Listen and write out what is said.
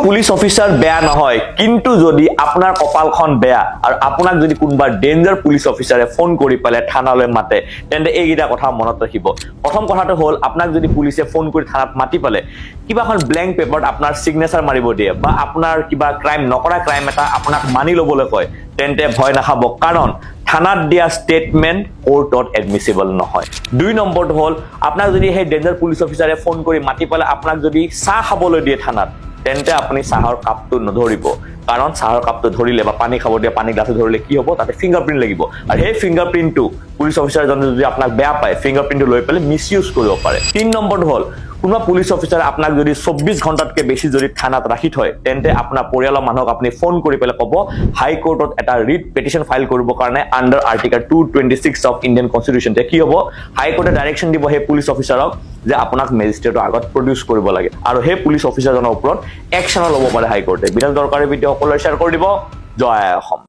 Police officer বেয়া নহয়, কিন্তু যদি আপোনাৰ কপালখন বেয়া আৰু আপোনাক যদি কোনোবা ডেঞ্জাৰ পুলিচ অফিচাৰে ফোন কৰি পেলাই থানালৈ মাতে, তেন্তে এইকেইটা কথা মনত ৰাখিব। প্ৰথম কথাটো হ'ল, আপোনাক যদি পুলিচে ফোন কৰি থানাত মাতি পালে কিবা এখন ব্লেংক পেপাৰত আপোনাৰ চিগনেচাৰ মাৰিব দিয়ে বা আপোনাৰ কিবা ক্ৰাইম নকৰা ক্ৰাইম এটা আপোনাক মানি ল'বলৈ কয়, তেন্তে ভয় নাখাব, কাৰণ থানাত দিয়া ষ্টেটমেণ্ট কোৰ্টত এডমিছিবল নহয়। 2 নম্বৰটো হ'ল, আপোনাক যদি সেই ডেঞ্জাৰ পুলিচ অফিচাৰে ফোন কৰি মাতি পেলাই আপোনাক যদি চাহ খাবলৈ দিয়ে থানাত, তেন্তে আপুনি চাহৰ কাপটো নধৰিব, কাৰণ চাহৰ কাপটো ধৰিলে বা পানী খাব দিয়ে পানী গ্লাছে ধৰিলে কি হ'ব, তাতে ফিংগাৰপ্ৰিণ্ট লাগিব, আৰু সেই ফিংগাৰপ্ৰিণ্টটো পুলিচ অফিচাৰজনে যদি আপোনাক বেয়া পায়, ফিংগাৰপ্ৰিণ্টটো লৈ পেলাই মিছইউজ কৰিব পাৰে। 3 নম্বৰটো হ'ল, কোনোবা পুলিচ অফিচাৰে আপোনাক যদি 24 ঘণ্টাতকৈ বেছি যদি থানাত ৰাখি থয়, তেন্তে আপোনাৰ পৰিয়ালৰ মানুহক আপুনি ফোন কৰি পেলাই ক'ব হাই কোৰ্টত এটা ৰিট পেটিশ্যন ফাইল কৰিবৰ কাৰণে under article 226 of Indian constitution. কি হ'ব, হাই কোৰ্টে ডাইৰেকশ্যন দিব সেই পুলিচ অফিচাৰক যে আপোনাক মেজিষ্ট্ৰেটৰ আগত প্ৰডিউচ কৰিব লাগে, আৰু সেই পুলিচ অফিচাৰজনৰ ওপৰত একশ্যনো ল'ব পাৰে হাই কোৰ্টে। বিৰাট দৰকাৰী ভিডিঅ' সকলোৱে শ্বেয়াৰ কৰি দিব। জয় অসম।